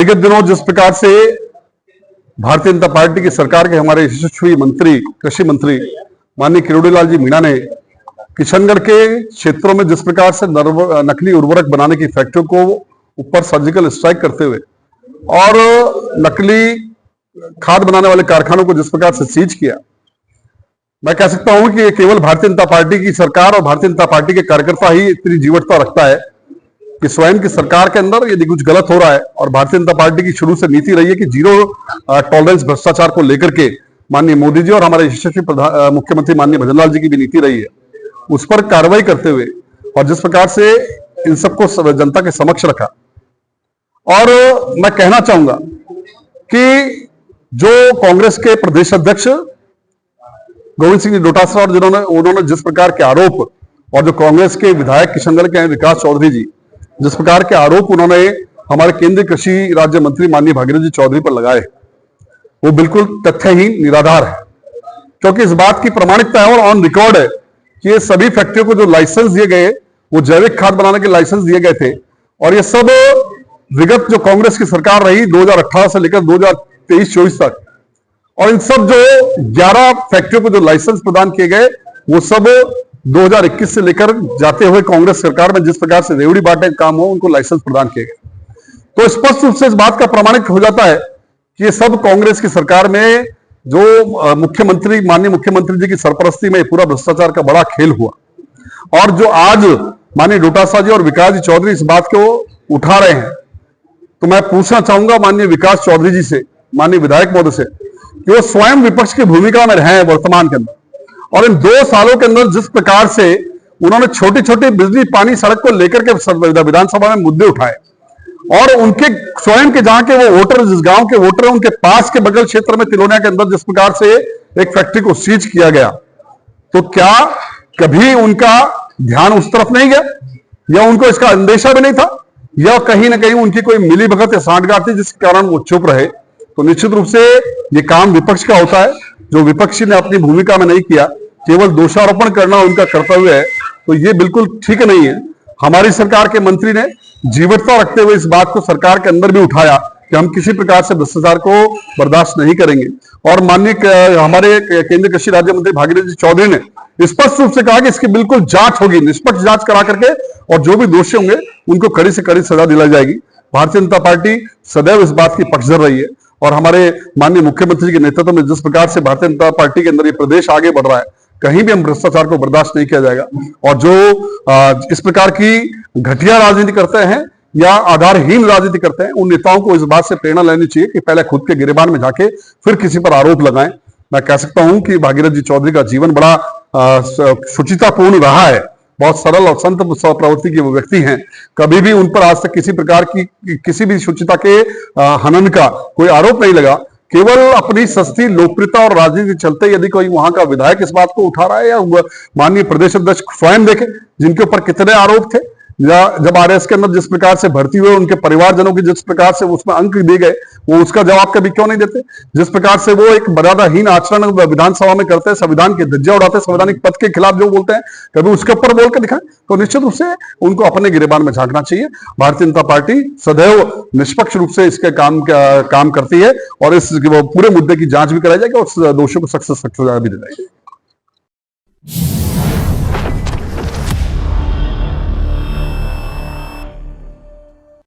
विगत दिनों जिस प्रकार से भारतीय जनता पार्टी की सरकार के हमारे यशस्वी मंत्री, कृषि मंत्री माननीय किरोड़ीलाल जी मीणा ने किशनगढ़ के क्षेत्रों में जिस प्रकार से नकली उर्वरक बनाने की फैक्ट्रियों को ऊपर सर्जिकल स्ट्राइक करते हुए और नकली खाद बनाने वाले कारखानों को जिस प्रकार से सीज किया, मैं कह सकता हूं कि केवल भारतीय जनता पार्टी की सरकार और भारतीय जनता पार्टी के कार्यकर्ता ही इतनी जीवटता रखता है कि स्वयं की सरकार के अंदर यदि कुछ गलत हो रहा है, और भारतीय जनता पार्टी की शुरू से नीति रही है कि जीरो टॉलरेंस भ्रष्टाचार को लेकर के माननीय मोदी जी और हमारे यशस्वी मुख्यमंत्री माननीय भजनलाल जी की भी नीति रही है, उस पर कार्रवाई करते हुए और जिस प्रकार से इन सबको जनता के समक्ष रखा। और मैं कहना चाहूंगा कि जो कांग्रेस के प्रदेश अध्यक्ष गोविंद सिंह डोटासरा और उन्होंने जिस प्रकार के आरोप, और जो कांग्रेस के विधायक किशनगढ़ के हैं विकास चौधरी जी, जिस प्रकार के आरोप उन्होंने हमारे केंद्रीय कृषि राज्य मंत्री माननीय भागीरथ जी चौधरी पर लगाए, वो बिल्कुल तथ्यहीन, निराधार है। क्योंकि इस बात की प्रामाणिकता है और ऑन रिकॉर्ड है कि ये सभी फैक्ट्रियों को जो लाइसेंस दिए गए, वो जैविक खाद बनाने के लाइसेंस दिए गए थे, और ये सब विगत जो कांग्रेस की सरकार रही 2018 से लेकर 2023-24 तक, और इन सब जो 11 फैक्ट्रियों को जो लाइसेंस प्रदान किए गए, वो सब 2021 से लेकर जाते हुए कांग्रेस सरकार में जिस प्रकार से रेवड़ी बांटे काम हो, उनको लाइसेंस प्रदान किए गए। तो स्पष्ट रूप से इस बात का प्रमाणित हो जाता है कि ये सब कांग्रेस की सरकार में जो मुख्यमंत्री माननीय मुख्यमंत्री जी की सरपरस्ती में पूरा भ्रष्टाचार का बड़ा खेल हुआ। और जो आज माननीय डोटासरा जी और विकास जी चौधरी इस बात को उठा रहे हैं, तो मैं पूछना चाहूंगा माननीय विकास चौधरी जी से, माननीय विधायक महोदय से, कि वो स्वयं विपक्ष की भूमिका में रहे हैं वर्तमान के अंदर, और इन 2 सालों के अंदर जिस प्रकार से उन्होंने छोटी छोटी बिजली, पानी, सड़क को लेकर के विधानसभा में मुद्दे उठाए, और उनके स्वयं के जहां के वो वोटर, जिस गांव के वोटर है, उनके पास के बगल क्षेत्र में तिलोनिया के अंदर जिस प्रकार से एक फैक्ट्री को सीज किया गया, तो क्या कभी उनका ध्यान उस तरफ नहीं गया, या उनको इसका अंदेशा भी नहीं था, या कहीं ना कहीं उनकी कोई मिली भगत या सांठगांठ थी जिसके कारण वो चुप रहे? तो निश्चित रूप से ये काम विपक्ष का होता है। जो विपक्षी ने अपनी भूमिका में नहीं किया, केवल दोषारोपण करना उनका कर्तव्य है, तो ये बिल्कुल ठीक नहीं है। हमारी सरकार के मंत्री ने जीवटता रखते हुए इस बात को सरकार के अंदर भी उठाया कि हम किसी प्रकार से भ्रष्टाचार को बर्दाश्त नहीं करेंगे, और माननीय हमारे केंद्रीय कृषि राज्य मंत्री भागीरथ जी चौधरी ने स्पष्ट रूप से कहा कि इसकी बिल्कुल जांच होगी, निष्पक्ष जांच करा करके, और जो भी दोषी होंगे उनको कड़ी से कड़ी सजा दिलाई जाएगी। भारतीय जनता पार्टी सदैव इस बात की पक्षधर रही है, और हमारे माननीय मुख्यमंत्री के नेतृत्व में जिस प्रकार से भारतीय जनता पार्टी के अंदर ये प्रदेश आगे बढ़ रहा है, कहीं भी हम भ्रष्टाचार को बर्दाश्त नहीं किया जाएगा। और जो इस प्रकार की घटिया राजनीति करते हैं या आधारहीन राजनीति करते हैं, उन नेताओं को इस बात से प्रेरणा लेनी चाहिए कि पहले खुद के गिरेबान में जाके फिर किसी पर आरोप लगाएं। मैं कह सकता हूं कि भागीरथ जी चौधरी का जीवन बड़ा शुचितापूर्ण रहा है, बहुत सरल और संत प्रवृत्ति के वो व्यक्ति हैं। कभी भी उन पर आज तक किसी प्रकार की किसी भी शुचिता के हनन का कोई आरोप नहीं लगा। केवल अपनी सस्ती लोकप्रियता और राजनीति चलते यदि कोई वहां का विधायक इस बात को उठा रहा है, या माननीय प्रदेश अध्यक्ष स्वयं देखे जिनके ऊपर कितने आरोप थे, या जब आरएस के अंदर जिस प्रकार से भर्ती हुए उनके परिवारजनों की जिस प्रकार से उसमें अंक दिए गए, वो उसका जवाब कभी क्यों नहीं देते? जिस प्रकार से वो एक मर्यादाहीन आचरण विधानसभा में करते हैं, संविधान के धज्जियां उड़ाते हैं, संवैधानिक पद के खिलाफ जो बोलते हैं, कभी उसके ऊपर बोल कर दिखाएं, तो निश्चित रूप से उनको अपने गिरेबान में झांकना चाहिए। भारतीय जनता पार्टी सदैव निष्पक्ष रूप से इसके काम करती है, और इस पूरे मुद्दे की जांच भी कराई जाएगी और दोषियों को सख्त से सख्त सजा भी दी जाएगी।